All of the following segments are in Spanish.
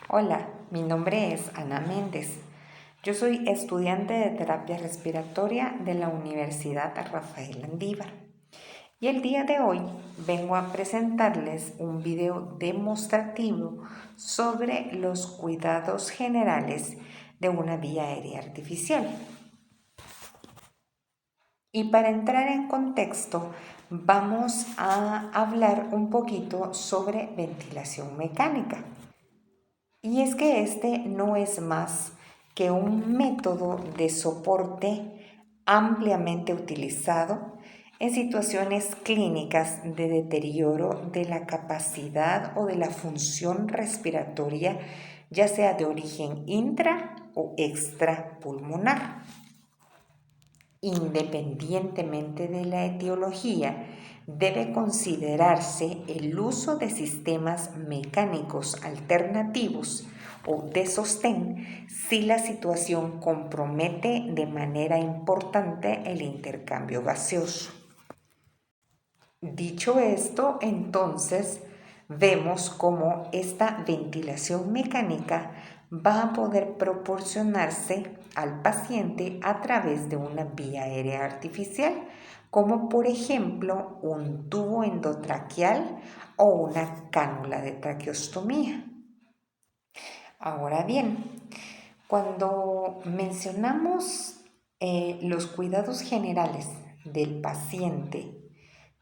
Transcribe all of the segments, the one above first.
Hola, mi nombre es Ana Méndez. Yo soy estudiante de terapia respiratoria de la Universidad Rafael Andívar. Y el día de hoy vengo a presentarles un video demostrativo sobre los cuidados generales de una vía aérea artificial. Y para entrar en contexto, vamos a hablar un poquito sobre ventilación mecánica. Y es que este no es más que un método de soporte ampliamente utilizado en situaciones clínicas de deterioro de la capacidad o de la función respiratoria, ya sea de origen intra o extrapulmonar. Independientemente de la etiología, debe considerarse el uso de sistemas mecánicos alternativos o de sostén si la situación compromete de manera importante el intercambio gaseoso. Dicho esto, entonces, vemos cómo esta ventilación mecánica va a poder proporcionarse al paciente a través de una vía aérea artificial, como por ejemplo un tubo endotraqueal o una cánula de traqueostomía. Ahora bien, cuando mencionamos los cuidados generales del paciente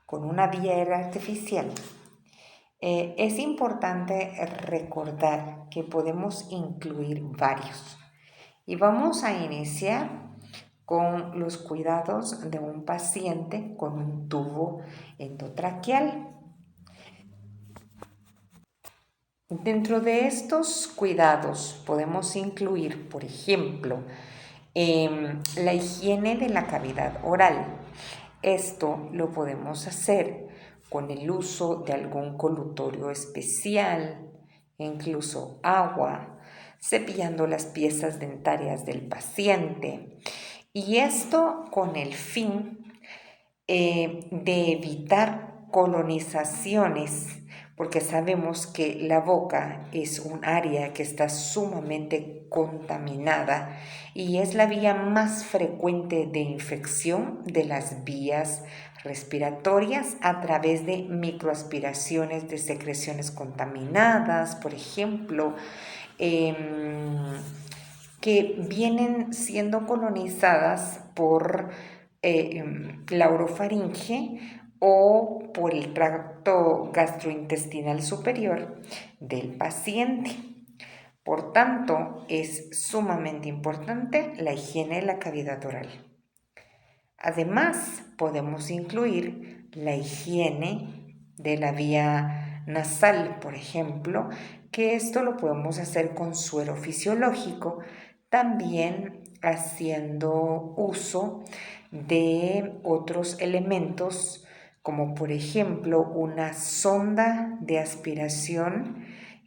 con una vía aérea artificial, es importante recordar que podemos incluir varios. Y vamos a iniciar con los cuidados de un paciente con un tubo endotraqueal. Dentro de estos cuidados podemos incluir, por ejemplo, la higiene de la cavidad oral. Esto lo podemos hacer con el uso de algún colutorio especial, incluso agua, cepillando las piezas dentarias del paciente. Y esto con el fin de evitar colonizaciones, porque sabemos que la boca es un área que está sumamente contaminada y es la vía más frecuente de infección de las vías respiratorias a través de microaspiraciones de secreciones contaminadas, por ejemplo, que vienen siendo colonizadas por la orofaringe o por el tracto gastrointestinal superior del paciente. Por tanto, es sumamente importante la higiene de la cavidad oral. Además, podemos incluir la higiene de la vía nasal, por ejemplo, que esto lo podemos hacer con suero fisiológico, también haciendo uso de otros elementos como por ejemplo una sonda de aspiración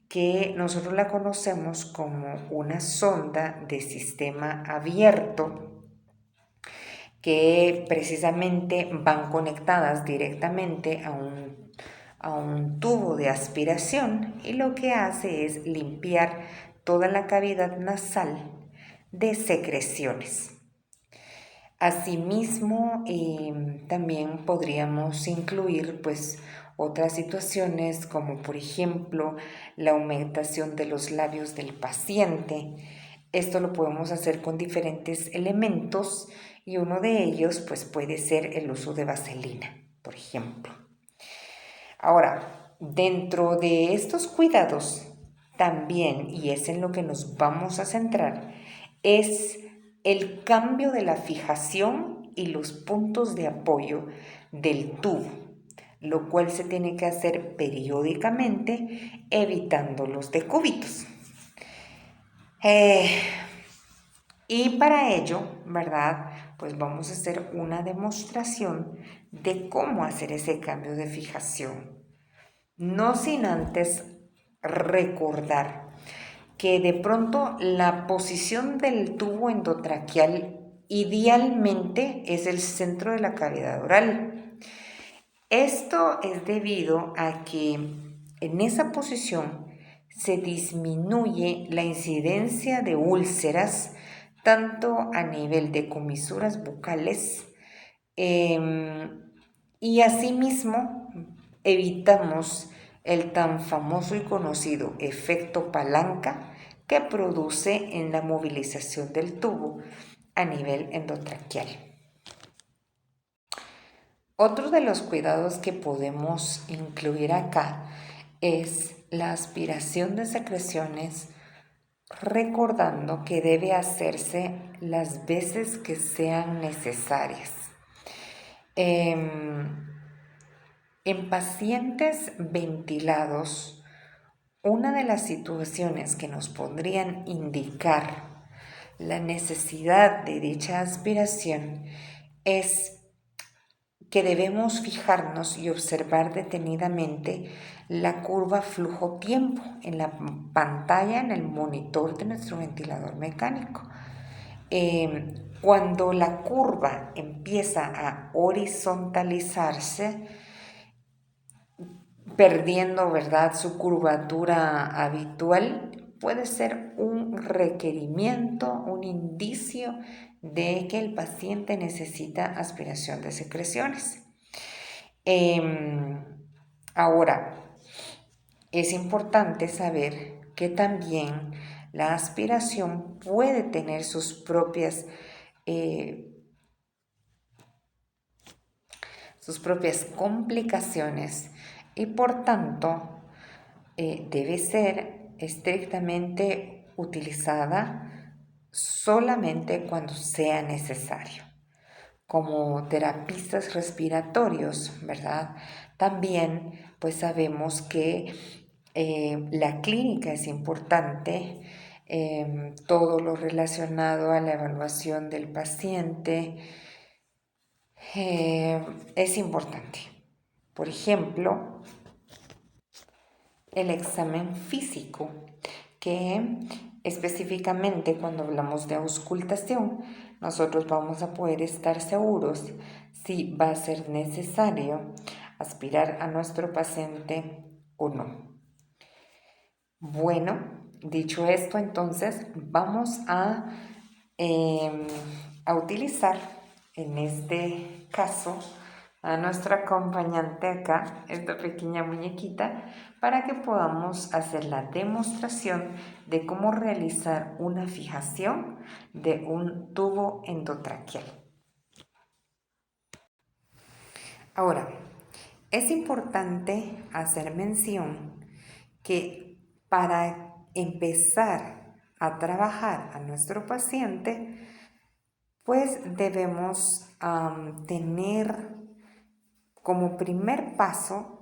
que nosotros la conocemos como una sonda de sistema abierto, que precisamente van conectadas directamente a un tubo de aspiración y lo que hace es limpiar toda la cavidad nasal de secreciones. Asimismo, también podríamos incluir otras situaciones como por ejemplo la humectación de los labios del paciente. Esto lo podemos hacer con diferentes elementos y uno de ellos puede ser el uso de vaselina, por ejemplo. Ahora, dentro de estos cuidados también, y es en lo que nos vamos a centrar, es el cambio de la fijación y los puntos de apoyo del tubo, lo cual se tiene que hacer periódicamente evitando los decúbitos. Y para ello, ¿verdad? Pues vamos a hacer una demostración de cómo hacer ese cambio de fijación. No sin antes recordar que de pronto la posición del tubo endotraqueal idealmente es el centro de la cavidad oral. Esto es debido a que en esa posición se disminuye la incidencia de úlceras, tanto a nivel de comisuras bucales, y asimismo evitamos el tan famoso y conocido efecto palanca que produce en la movilización del tubo a nivel endotraqueal. Otro de los cuidados que podemos incluir acá es la aspiración de secreciones, recordando que debe hacerse las veces que sean necesarias. En pacientes ventilados, una de las situaciones que nos podrían indicar la necesidad de dicha aspiración es que debemos fijarnos y observar detenidamente la curva flujo-tiempo en la pantalla, en el monitor de nuestro ventilador mecánico. Cuando la curva empieza a horizontalizarse, perdiendo, ¿verdad?, su curvatura habitual, puede ser un requerimiento, un indicio de que el paciente necesita aspiración de secreciones. Ahora, es importante saber que también la aspiración puede tener sus propias complicaciones y por tanto debe ser estrictamente utilizada solamente cuando sea necesario. Como terapistas respiratorios, ¿verdad? También pues sabemos que la clínica es importante, todo lo relacionado a la evaluación del paciente es importante. Por ejemplo, el examen físico, que específicamente cuando hablamos de auscultación, nosotros vamos a poder estar seguros si va a ser necesario aspirar a nuestro paciente o no. Bueno, dicho esto, entonces vamos a utilizar en este caso a nuestra acompañante acá, esta pequeña muñequita, para que podamos hacer la demostración de cómo realizar una fijación de un tubo endotraqueal. Ahora, es importante hacer mención que para empezar a trabajar a nuestro paciente, pues debemos tener como primer paso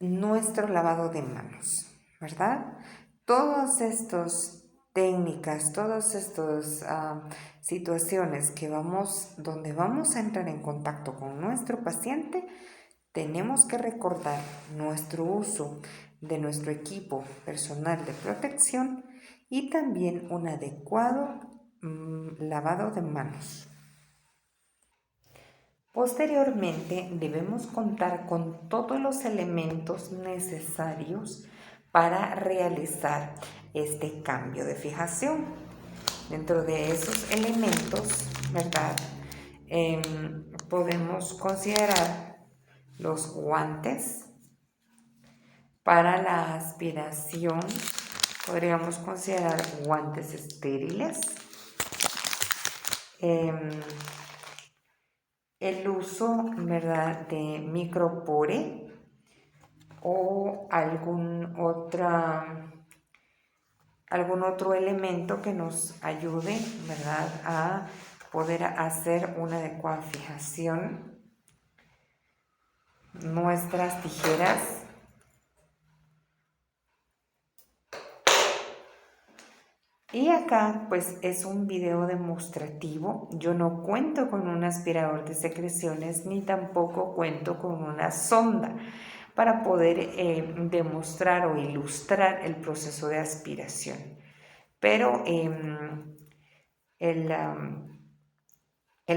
nuestro lavado de manos, ¿verdad? Todas estas técnicas, todas estas situaciones donde vamos a entrar en contacto con nuestro paciente, tenemos que recordar nuestro uso de nuestro equipo personal de protección y también un adecuado lavado de manos. Posteriormente debemos contar con todos los elementos necesarios para realizar este cambio de fijación. Dentro de esos elementos, ¿verdad? Podemos considerar los guantes para la aspiración. Podríamos considerar guantes estériles. El uso, ¿verdad?, de micropore o algún otro elemento que nos ayude, ¿verdad?, a poder hacer una adecuada fijación. Nuestras tijeras. Y acá pues es un video demostrativo. Yo no cuento con un aspirador de secreciones ni tampoco cuento con una sonda para poder demostrar o ilustrar el proceso de aspiración. Pero el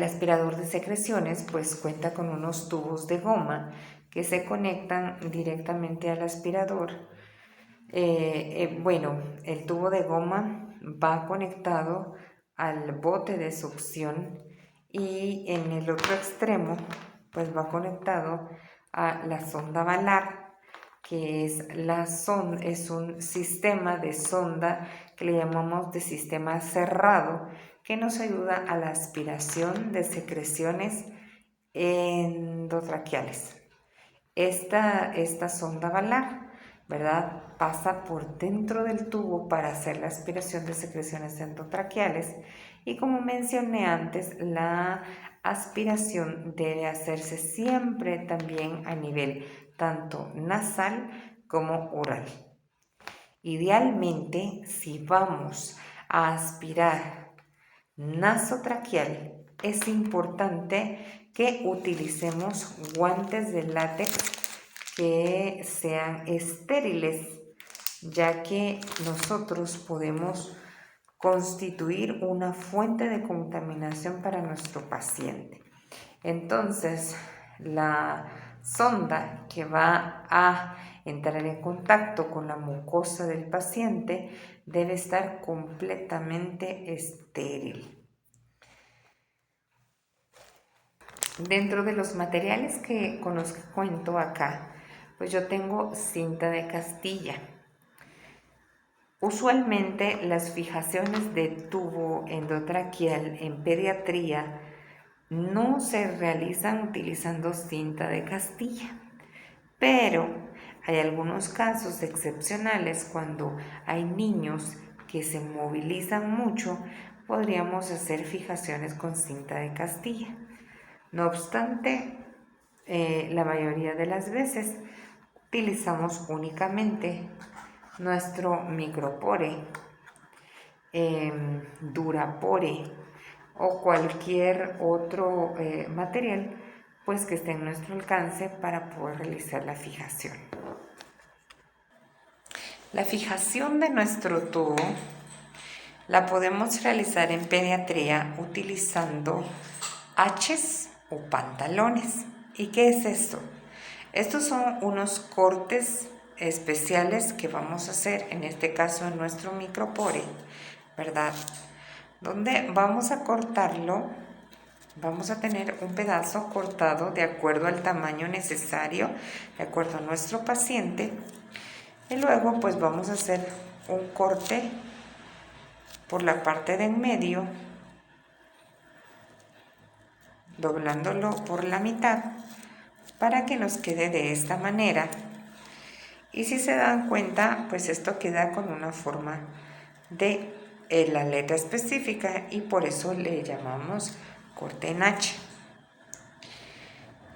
aspirador de secreciones pues cuenta con unos tubos de goma que se conectan directamente al aspirador. Bueno, el tubo de goma va conectado al bote de succión y en el otro extremo pues va conectado a la sonda balar, que es un sistema de sonda que le llamamos de sistema cerrado, que nos ayuda a la aspiración de secreciones endotraqueales. Esta sonda balar, ¿verdad?, pasa por dentro del tubo para hacer la aspiración de secreciones endotraqueales y, como mencioné antes, la aspiración debe hacerse siempre también a nivel tanto nasal como oral. Idealmente, si vamos a aspirar nasotraqueal, es importante que utilicemos guantes de látex que sean estériles, ya que nosotros podemos constituir una fuente de contaminación para nuestro paciente. Entonces, la sonda que va a entrar en contacto con la mucosa del paciente debe estar completamente estéril. Dentro de los materiales con los que cuento acá, pues yo tengo cinta de Castilla. Usualmente las fijaciones de tubo endotraqueal en pediatría no se realizan utilizando cinta de Castilla, pero hay algunos casos excepcionales cuando hay niños que se movilizan mucho, podríamos hacer fijaciones con cinta de Castilla. No obstante, la mayoría de las veces utilizamos únicamente nuestro micropore, durapore o cualquier otro material pues que esté en nuestro alcance para poder realizar la fijación. La fijación de nuestro tubo la podemos realizar en pediatría utilizando H's o pantalones. ¿Y qué es esto? Estos son unos cortes especiales que vamos a hacer, en este caso en nuestro micropore, ¿verdad? Donde vamos a cortarlo, vamos a tener un pedazo cortado de acuerdo al tamaño necesario, de acuerdo a nuestro paciente, y luego pues vamos a hacer un corte por la parte de en medio, doblándolo por la mitad para que nos quede de esta manera. Y si se dan cuenta, pues esto queda con una forma de la letra específica y por eso le llamamos corte en H.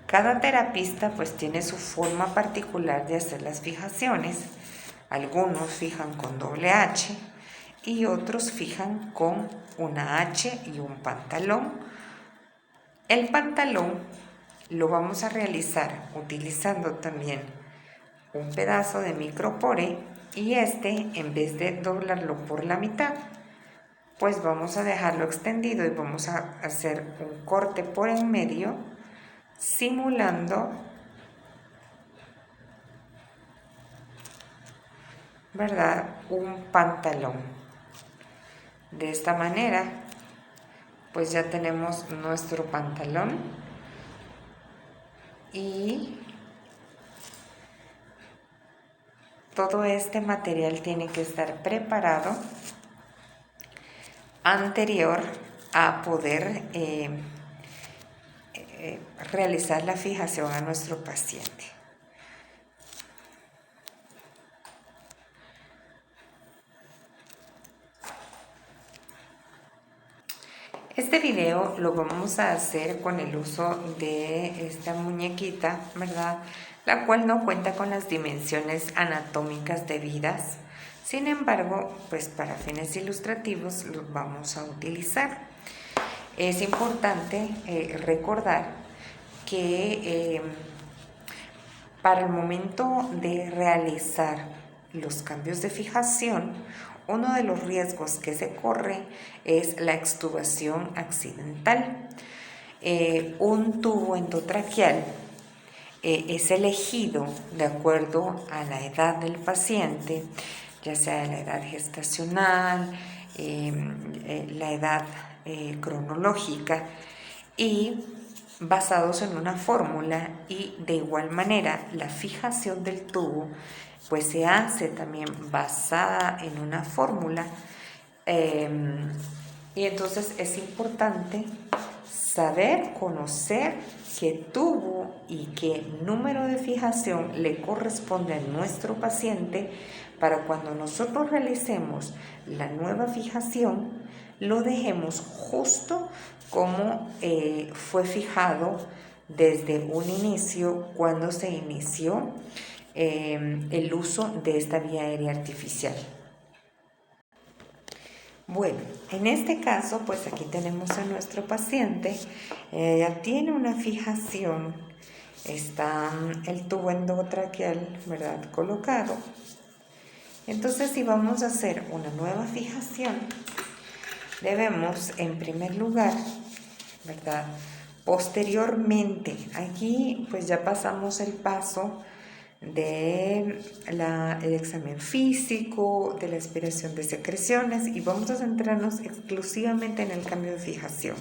Cada terapista pues tiene su forma particular de hacer las fijaciones. Algunos fijan con doble H y otros fijan con una H y un pantalón. El pantalón lo vamos a realizar utilizando también un pedazo de micropore y en vez de doblarlo por la mitad, pues vamos a dejarlo extendido y vamos a hacer un corte por en medio, simulando, ¿verdad?, un pantalón. De esta manera, pues ya tenemos nuestro pantalón y todo este material tiene que estar preparado anterior a poder realizar la fijación a nuestro paciente. Este video lo vamos a hacer con el uso de esta muñequita, ¿verdad?, la cual no cuenta con las dimensiones anatómicas debidas. Sin embargo, pues para fines ilustrativos los vamos a utilizar. Es importante recordar que para el momento de realizar los cambios de fijación, uno de los riesgos que se corre es la extubación accidental. Un tubo endotraqueal es elegido de acuerdo a la edad del paciente, ya sea la edad gestacional, la edad cronológica, y basados en una fórmula, y de igual manera la fijación del tubo pues se hace también basada en una fórmula, y entonces es importante saber, conocer qué tubo y qué número de fijación le corresponde a nuestro paciente para cuando nosotros realicemos la nueva fijación lo dejemos justo como fue fijado desde un inicio cuando se inició el uso de esta vía aérea artificial. Bueno, en este caso, pues aquí tenemos a nuestro paciente, ya tiene una fijación, está el tubo endotraqueal, ¿verdad?, colocado. Entonces, si vamos a hacer una nueva fijación, debemos, en primer lugar, ¿verdad?, posteriormente, aquí pues ya pasamos el paso del examen físico, de la aspiración de secreciones, y vamos a centrarnos exclusivamente en el cambio de fijación.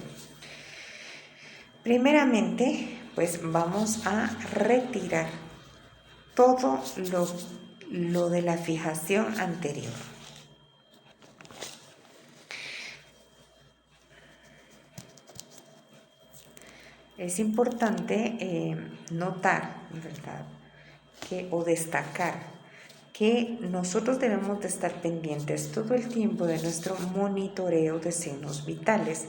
Primeramente, pues vamos a retirar todo lo de la fijación anterior. Es importante notar, ¿verdad?, o destacar que nosotros debemos de estar pendientes todo el tiempo de nuestro monitoreo de signos vitales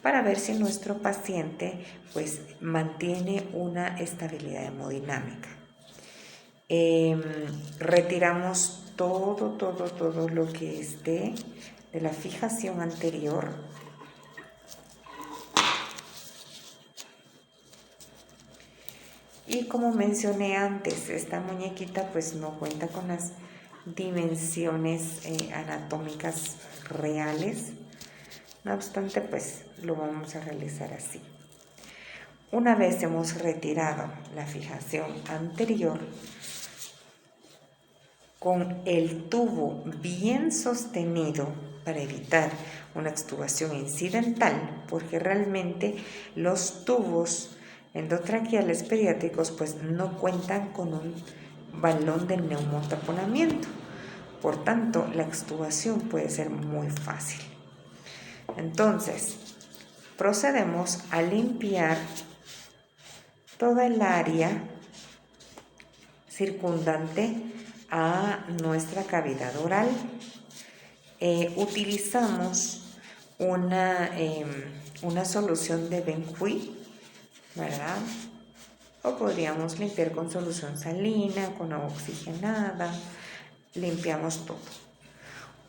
para ver si nuestro paciente pues mantiene una estabilidad hemodinámica. Retiramos todo lo que esté de la fijación anterior. Y como mencioné antes, esta muñequita pues no cuenta con las dimensiones anatómicas reales. No obstante, pues lo vamos a realizar así. Una vez hemos retirado la fijación anterior, con el tubo bien sostenido para evitar una extubación incidental, porque realmente los tubos endotraqueales pediátricos pues no cuentan con un balón de neumotaponamiento, por tanto la extubación puede ser muy fácil. Entonces procedemos a limpiar toda el área circundante a nuestra cavidad oral. Utilizamos una solución de Benjuy, ¿verdad? O podríamos limpiar con solución salina, con agua oxigenada. Limpiamos todo.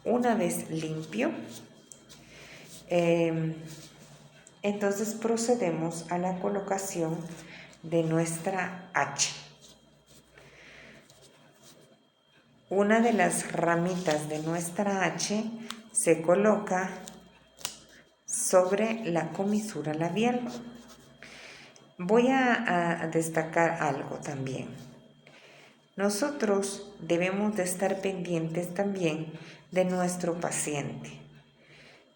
Una vez limpio, entonces procedemos a la colocación de nuestra H. Una de las ramitas de nuestra H se coloca sobre la comisura labial. Voy a destacar algo también. Nosotros debemos de estar pendientes también de nuestro paciente.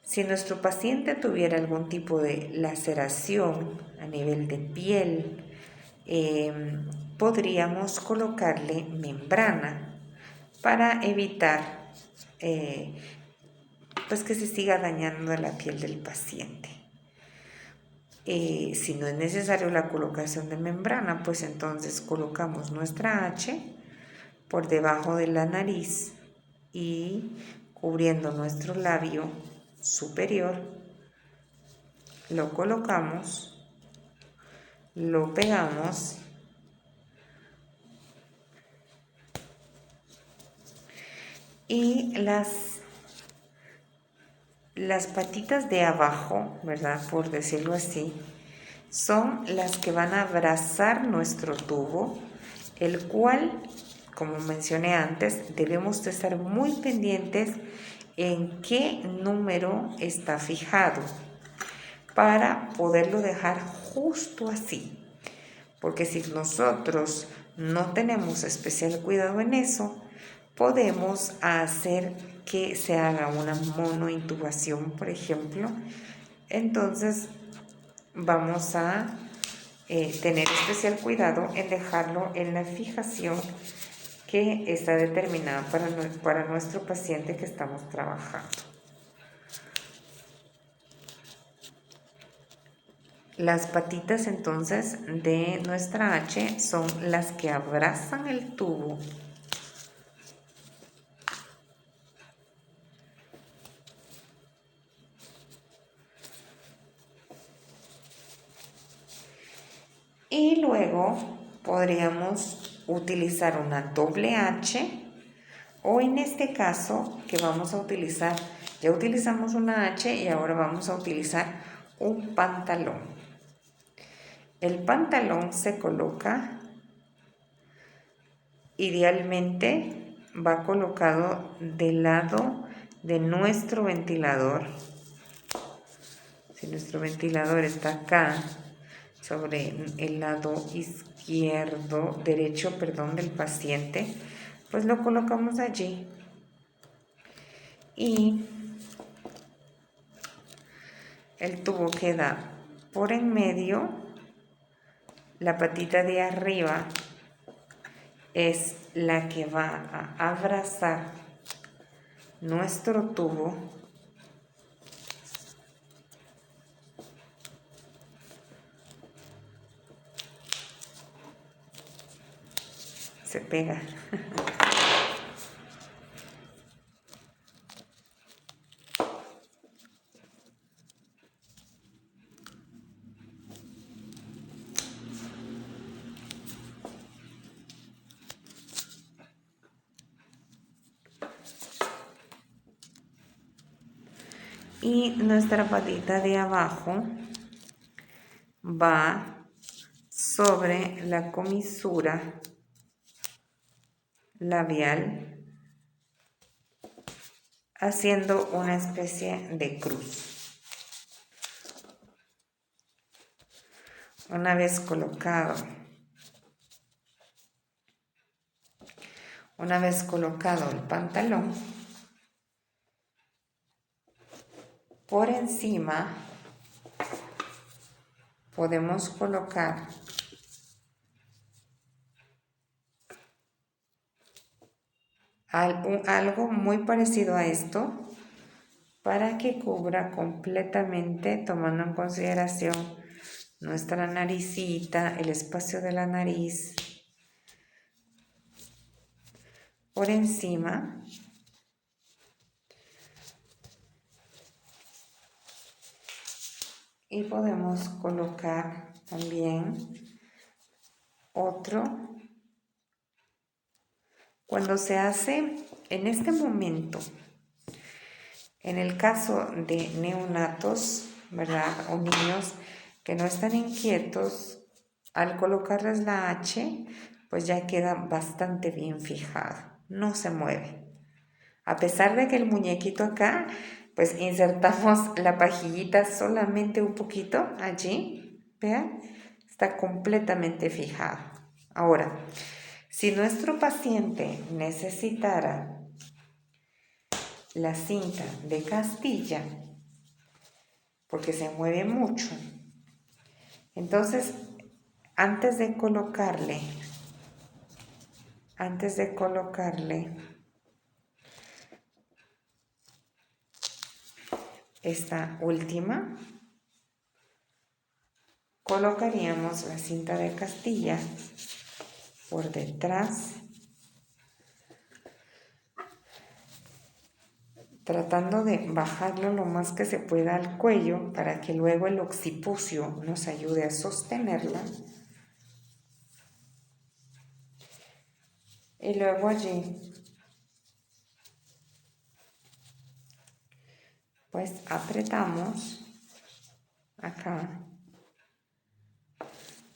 Si nuestro paciente tuviera algún tipo de laceración a nivel de piel, podríamos colocarle membrana para evitar pues que se siga dañando la piel del paciente. Si no es necesario la colocación de membrana, pues entonces colocamos nuestra H por debajo de la nariz y cubriendo nuestro labio superior, lo colocamos, lo pegamos y las patitas de abajo, ¿verdad?, por decirlo así, son las que van a abrazar nuestro tubo, el cual, como mencioné antes, debemos de estar muy pendientes en qué número está fijado para poderlo dejar justo así. porque si nosotros no tenemos especial cuidado en eso, podemos hacer que se haga una monointubación, por ejemplo. Entonces vamos a tener especial cuidado en dejarlo en la fijación que está determinada para nuestro paciente que estamos trabajando. Las patitas entonces de nuestra H son las que abrazan el tubo. Y luego podríamos utilizar una doble H, o en este caso que vamos a utilizar, ya utilizamos una H y ahora vamos a utilizar un pantalón. El pantalón se coloca, idealmente va colocado del lado de nuestro ventilador. Si nuestro ventilador está acá, sobre el lado derecho, del paciente, pues lo colocamos allí. Y el tubo queda por en medio, la patita de arriba es la que va a abrazar nuestro tubo. Se pega. Y nuestra patita de abajo va sobre la comisura labial, haciendo una especie de cruz. Una vez colocado el pantalón, por encima podemos colocar algo muy parecido a esto para que cubra completamente, tomando en consideración nuestra naricita, el espacio de la nariz. Por encima y podemos colocar también otro. Cuando se hace en este momento, en el caso de neonatos, ¿verdad? O niños que no están inquietos, al colocarles la H, pues ya queda bastante bien fijado, no se mueve. A pesar de que el muñequito acá, pues insertamos la pajillita solamente un poquito allí, vean, está completamente fijado. Ahora, si nuestro paciente necesitara la cinta de Castilla, porque se mueve mucho, entonces antes de colocarle esta última, colocaríamos la cinta de Castilla por detrás, tratando de bajarlo lo más que se pueda al cuello para que luego el occipucio nos ayude a sostenerla. Y luego allí, pues apretamos acá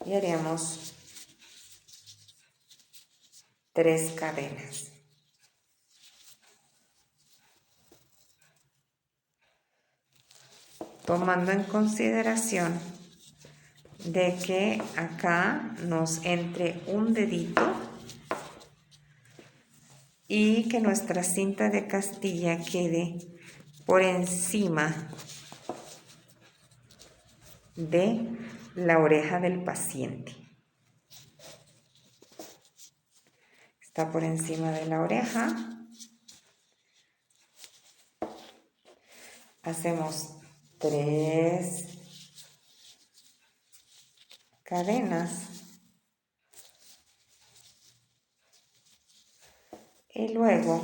y haríamos 3 cadenas. Tomando en consideración de que acá nos entre un dedito y que nuestra cinta de Castilla quede por encima de la oreja del paciente. Está por encima de la oreja. Hacemos 3 cadenas y luego,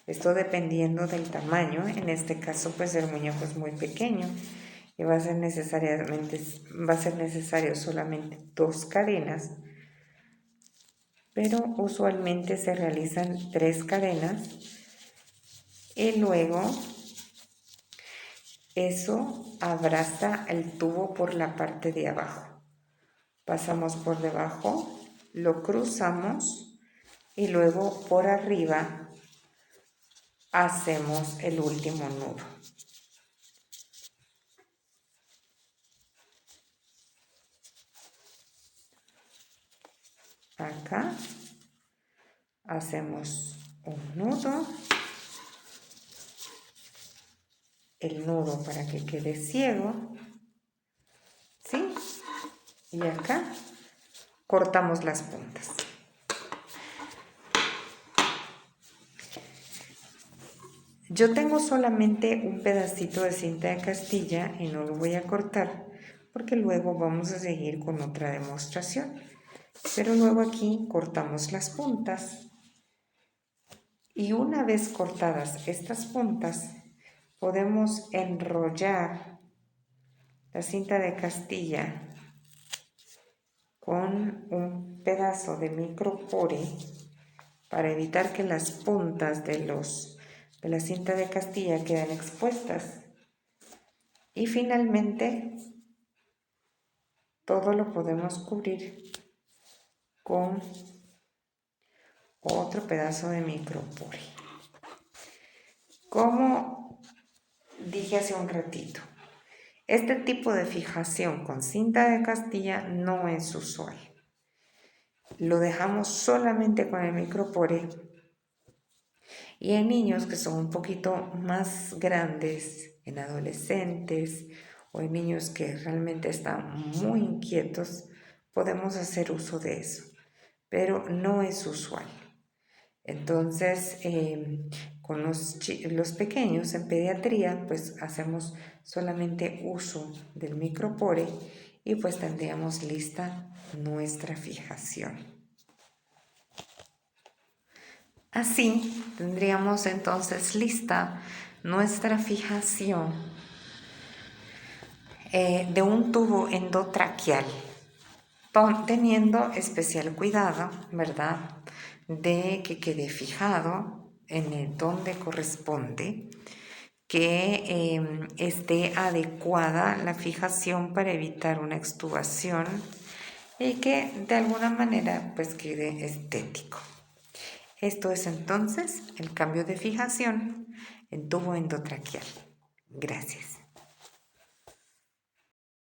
esto dependiendo del tamaño, en este caso pues el muñeco es muy pequeño y va a ser necesario solamente 2 cadenas, pero usualmente se realizan 3 cadenas y luego eso abraza el tubo por la parte de abajo. Pasamos por debajo, lo cruzamos y luego por arriba hacemos el último nudo. Acá hacemos un nudo, el nudo para que quede ciego, ¿sí? Y acá cortamos las puntas. Yo tengo solamente un pedacito de cinta de Castilla y no lo voy a cortar porque luego vamos a seguir con otra demostración. Pero luego aquí cortamos las puntas y una vez cortadas estas puntas podemos enrollar la cinta de Castilla con un pedazo de micropore para evitar que las puntas de la cinta de Castilla queden expuestas. Y finalmente todo lo podemos cubrir con otro pedazo de micropore. Como dije hace un ratito, este tipo de fijación con cinta de Castilla no es usual. Lo dejamos solamente con el micropore y en niños que son un poquito más grandes, en adolescentes o en niños que realmente están muy inquietos, podemos hacer uso de eso, pero no es usual. Entonces, con los pequeños en pediatría, pues hacemos solamente uso del micropore y pues tendríamos lista nuestra fijación. Así tendríamos entonces lista nuestra fijación de un tubo endotraqueal, teniendo especial cuidado, ¿verdad?, de que quede fijado en el donde corresponde, que esté adecuada la fijación para evitar una extubación y que de alguna manera pues quede estético. Esto es entonces el cambio de fijación en tubo endotraqueal. Gracias.